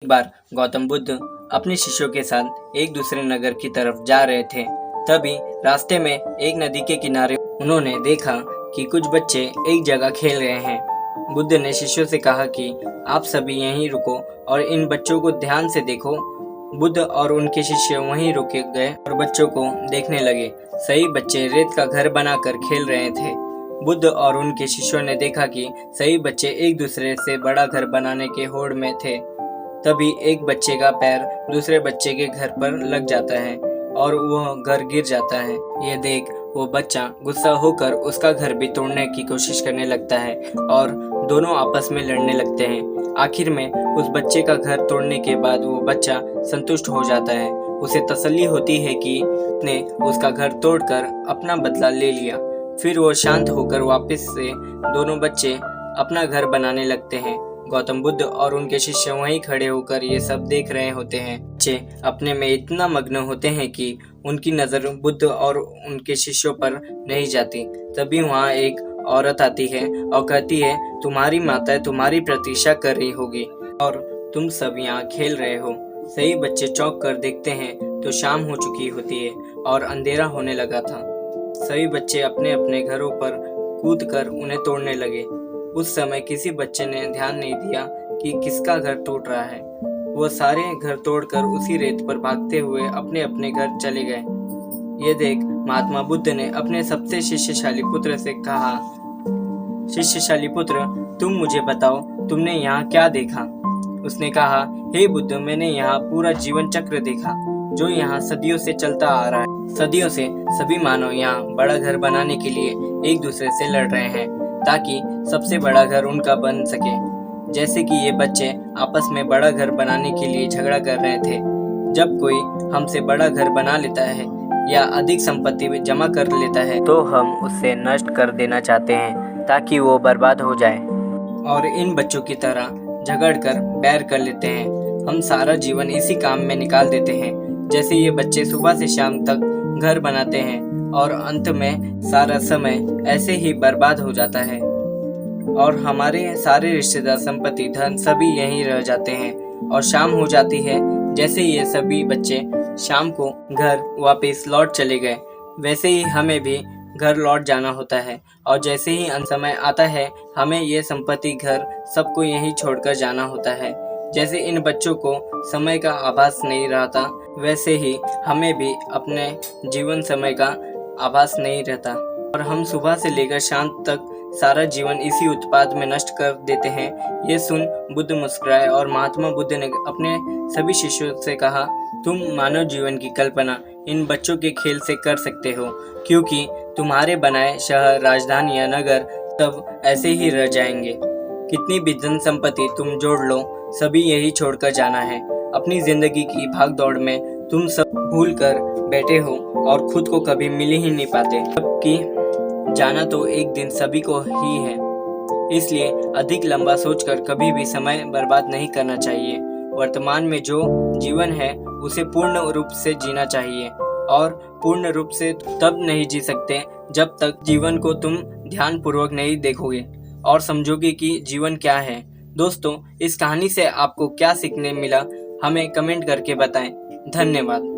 एक बार गौतम बुद्ध अपने शिष्यों के साथ एक दूसरे नगर की तरफ जा रहे थे। तभी रास्ते में एक नदी के किनारे उन्होंने देखा कि कुछ बच्चे एक जगह खेल रहे हैं। बुद्ध ने शिष्यों से कहा कि आप सभी यहीं रुको और इन बच्चों को ध्यान से देखो। बुद्ध और उनके शिष्य वहीं रुके गए और बच्चों को देखने लगे। सही बच्चे रेत का घर बनाकर खेल रहे थे। बुद्ध और उनके शिष्यों ने देखा कि सही बच्चे एक दूसरे से बड़ा घर बनाने के होड़ में थे। तभी एक बच्चे का पैर दूसरे बच्चे के घर पर लग जाता है और वह घर गिर जाता है। यह देख वो बच्चा गुस्सा होकर उसका घर भी तोड़ने की कोशिश करने लगता है और दोनों आपस में लड़ने लगते हैं। आखिर में उस बच्चे का घर तोड़ने के बाद वो बच्चा संतुष्ट हो जाता है। उसे तसल्ली होती है कि उसने उसका घर तोड़कर अपना बदला ले लिया। फिर वो शांत होकर वापस से दोनों बच्चे अपना घर बनाने लगते हैं। गौतम बुद्ध और उनके शिष्य वहीं खड़े होकर ये सब देख रहे होते हैं। बच्चे अपने में इतना मग्न होते हैं कि उनकी नज़र बुद्ध और उनके शिष्यों पर नहीं जाती। तभी वहाँ एक औरत आती है और कहती है, तुम्हारी माता तुम्हारी प्रतीक्षा कर रही होगी और तुम सब यहाँ खेल रहे हो। सही बच्चे चौंक कर देखते हैं तो शाम हो चुकी होती है और अंधेरा होने लगा था। सभी बच्चे अपने अपने घरों पर कूदकर उन्हें तोड़ने लगे। उस समय किसी बच्चे ने ध्यान नहीं दिया कि किसका घर टूट रहा है। वो सारे घर तोड़कर उसी रेत पर भागते हुए अपने अपने घर चले गए। ये देख महात्मा बुद्ध ने अपने सबसे शिष्यशाली पुत्र से कहा, शिष्यशाली पुत्र, तुम मुझे बताओ तुमने यहाँ क्या देखा। उसने कहा, हे बुद्ध, मैंने यहाँ पूरा जीवन चक्र देखा जो यहाँ सदियों से चलता आ रहा है। सदियों से सभी मानव यहाँ बड़ा घर बनाने के लिए एक दूसरे से लड़ रहे हैं ताकि सबसे बड़ा घर उनका बन सके। जैसे कि ये बच्चे आपस में बड़ा घर बनाने के लिए झगड़ा कर रहे थे। जब कोई हमसे बड़ा घर बना लेता है या अधिक संपत्ति जमा कर लेता है तो हम उससे नष्ट कर देना चाहते हैं ताकि वो बर्बाद हो जाए और इन बच्चों की तरह झगड़कर बैर कर लेते हैं। हम सारा जीवन इसी काम में निकाल देते हैं। जैसे ये बच्चे सुबह से शाम तक घर बनाते हैं और अंत में सारा समय ऐसे ही बर्बाद हो जाता है और हमारे सारे रिश्तेदार, संपत्ति, धन सभी यहीं रह जाते हैं और शाम हो जाती है। जैसे ये सभी बच्चे शाम को घर वापस लौट चले गए, वैसे ही हमें भी घर लौट जाना होता है और जैसे ही अंत समय आता है हमें ये संपत्ति, घर सबको यहीं छोड़कर जाना होता है। जैसे इन बच्चों को समय का आभास नहीं रहता, वैसे ही हमें भी अपने जीवन समय का आभास नहीं रहता और हम सुबह से लेकर शाम तक सारा जीवन इसी उत्पाद में नष्ट कर देते हैं। ये सुन बुद्ध मुस्कुराए और महात्मा बुद्ध ने अपने सभी शिष्यों से कहा, तुम मानव जीवन की कल्पना इन बच्चों के खेल से कर सकते हो, क्योंकि तुम्हारे बनाए शहर, राजधानी या नगर सब ऐसे ही रह जाएंगे। कितनी भी धन संपत्ति तुम जोड़ लो, सभी यही छोड़कर जाना है। अपनी जिंदगी की भागदौड़ में तुम सब भूल कर बैठे हो और खुद को कभी मिल ही नहीं पाते, जबकि जाना तो एक दिन सभी को ही है। इसलिए अधिक लंबा सोचकर कभी भी समय बर्बाद नहीं करना चाहिए। वर्तमान में जो जीवन है उसे पूर्ण रूप से जीना चाहिए और पूर्ण रूप से तब नहीं जी सकते जब तक जीवन को तुम ध्यानपूर्वक नहीं देखोगे और समझोगे कि जीवन क्या है। दोस्तों, इस कहानी से आपको क्या सीखने मिला हमें कमेंट करके बताएं। धन्यवाद।